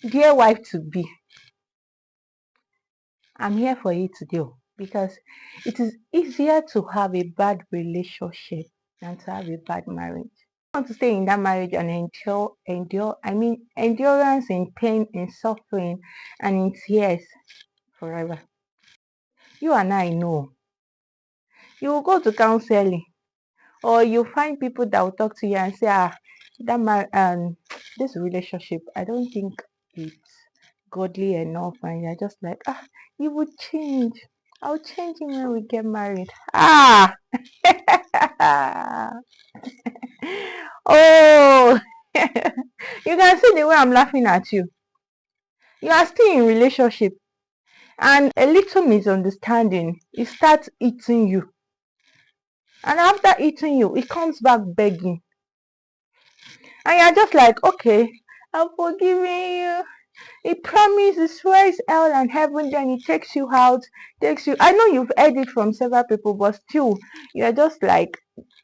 Dear wife to be, I'm here for you today because it is easier to have a bad relationship than to have a bad marriage. I want to stay in that marriage and endurance in pain, in suffering, and in tears forever. You and I know. You will go to counseling, or you find people that will talk to you and say, this relationship, I don't think it's godly enough, and you're just like, you would change. I'll change him when we get married. Oh, you can see the way I'm laughing at you. You are still in relationship, and a little misunderstanding, it starts eating you. And after eating you, it comes back begging. And you're just like, okay, I'm forgiving you. He promises, swears hell and heaven, then he takes you out, takes you. I know you've heard it from several people, but still, you're just like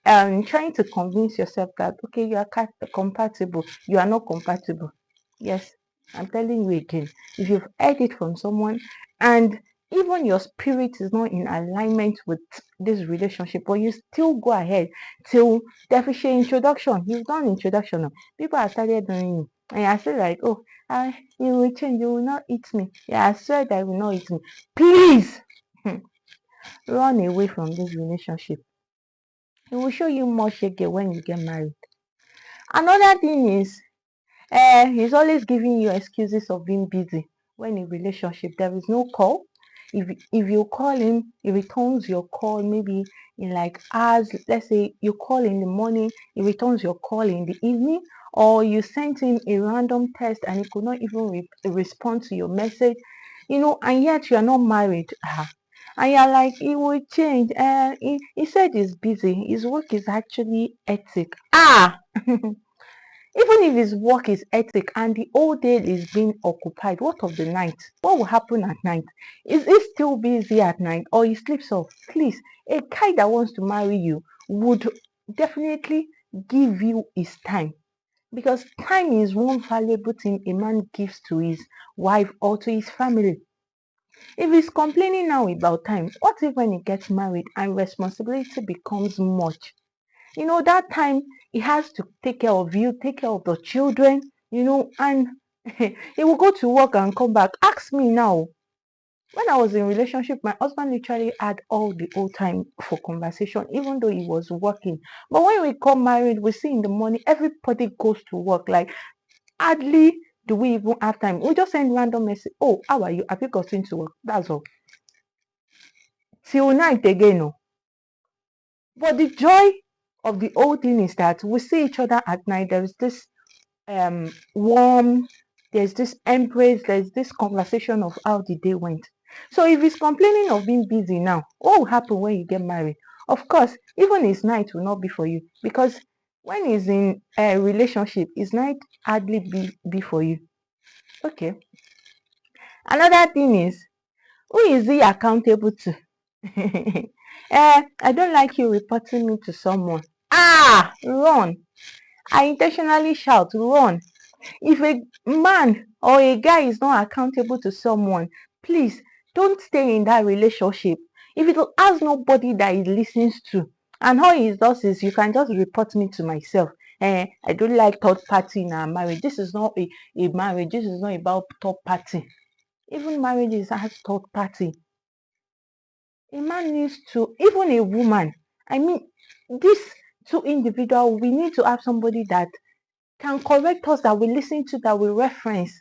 trying to convince yourself that okay, you are compatible. You are not compatible. Yes, I'm telling you again. If you've heard it from someone, and even your spirit is not in alignment with this relationship, but you still go ahead till deficient introduction. You've done introduction now. People have started doing it. And I feel like, oh, you will change, you will not eat me. Yeah, I swear that you will not eat me. Please run away from this relationship. It will show you more shege when you get married. Another thing is, he's always giving you excuses of being busy. When in relationship, there is no call. If you call him, he returns your call maybe in like hours. Let's say you call in the morning, he returns your call in the evening, or you sent him a random text and he could not even respond to your message. And yet you are not married. And you're like, he will change. He said he's busy. His work is actually hectic. Even if his work is hectic and the whole day is being occupied, what of the night? What will happen at night? Is he still busy at night or he sleeps off? Please, a guy that wants to marry you would definitely give you his time, because time is one valuable thing a man gives to his wife or to his family. If he's complaining now about time, what if when he gets married and responsibility becomes much? That time he has to take care of you, take care of the children, and he will go to work and come back. Ask me now. When I was in relationship, my husband literally had all the whole time for conversation, even though he was working. But when we got married, we see in the morning, everybody goes to work. Like, hardly do we even have time. We just send random message. Oh, how are you? Have you gotten to work? That's all. Till night again, no. But the joy of the whole thing is that we see each other at night. There is this warm, there's this embrace, there's this conversation of how the day went. So if he's complaining of being busy now, what will happen when you get married? Of course, even his night will not be for you, because when he's in a relationship, his night hardly be for you. Okay. Another thing is, who is he accountable to? I don't like you reporting me to someone. Run. I intentionally shout, run. If a man or a guy is not accountable to someone, please don't stay in that relationship. If it has nobody that he listens to, and all he does is, you can just report me to myself. I don't like third party in our marriage. This is not a marriage. This is not about third party. Even marriages has third party. A man needs to, even a woman. I mean, these two individuals, we need to have somebody that can correct us, that we listen to, that we reference.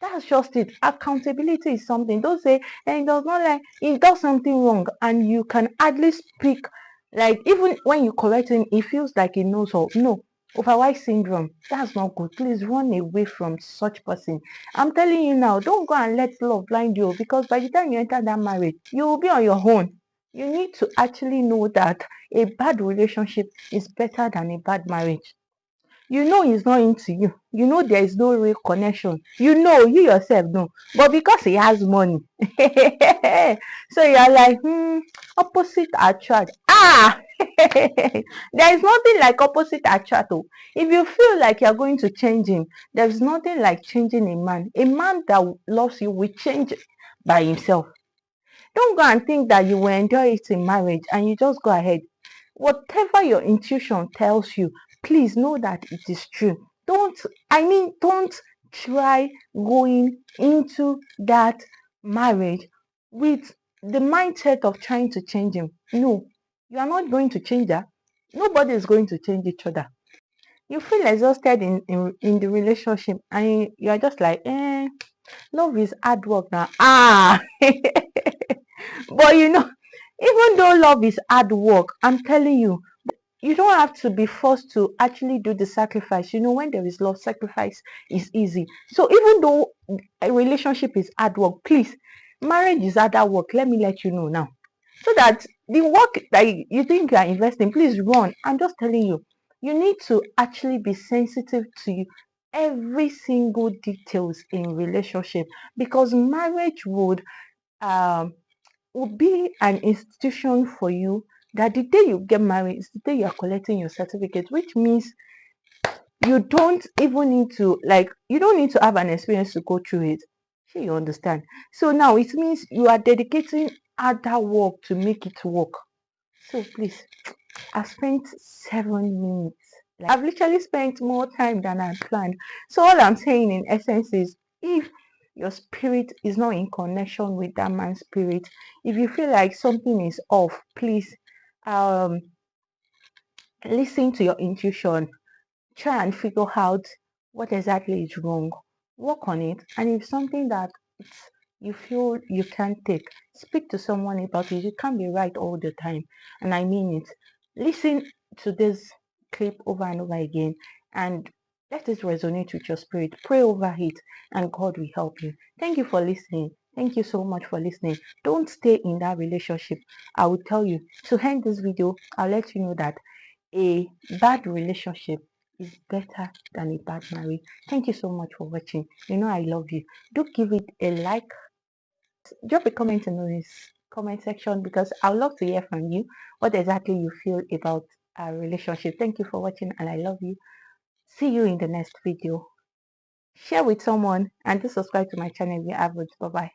That's just it. Accountability is something. Don't say, and it does not, like he does something wrong and you can hardly speak. Like, even when you correct him, he feels like he knows all. No. Overwise syndrome. That's not good. Please run away from such person. I'm telling you now, don't go and let love blind you, because by the time you enter that marriage, you will be on your own. You need to actually know that a bad relationship is better than a bad marriage. He's not into you. There is no real connection. You yourself know. But because he has money, so you're like, opposite attract. There is nothing like opposite attract. Oh. If you feel like you're going to change him, there's nothing like changing a man. A man that loves you will change by himself. Don't go and think that you will enjoy it in marriage and you just go ahead. Whatever your intuition tells you, please know that it is true. Don't try going into that marriage with the mindset of trying to change him. No, you are not going to change her. Nobody is going to change each other. You feel exhausted in the relationship and you are just like, love is hard work now. But even though love is hard work, I'm telling you, you don't have to be forced to actually do the sacrifice. When there is love, sacrifice is easy. So even though a relationship is hard work, please, marriage is hard work. Let me let you know now. So that the work that you think you are investing, please run. I'm just telling you, you need to actually be sensitive to every single details in relationship, because marriage would be an institution for you that the day you get married is the day you are collecting your certificate, which means you don't even need to, you don't need to have an experience to go through it. Sure, you understand? So now it means you are dedicating other work to make it work. So please, I spent 7 minutes. I've literally spent more time than I planned. So all I'm saying in essence is, if your spirit is not in connection with that man's spirit, if you feel like something is off, please um listen to your intuition. Try and figure out what exactly is wrong. Work on it. And if something that you feel you can't take, speak to someone about it. You can't be right all the time. And I mean it. Listen to this clip over and over again and let it resonate with your spirit. Pray over it and God will help you. Thank you for listening. Thank you so much for listening. Don't stay in that relationship. I will tell you, to end this video, I'll let you know that a bad relationship is better than a bad marriage. Thank you so much for watching. I love you. Do give it a like. Drop a comment in this comment section, because I would love to hear from you what exactly you feel about our relationship. Thank you for watching and I love you. See you in the next video. Share with someone and do subscribe to my channel if you haven't. Bye bye.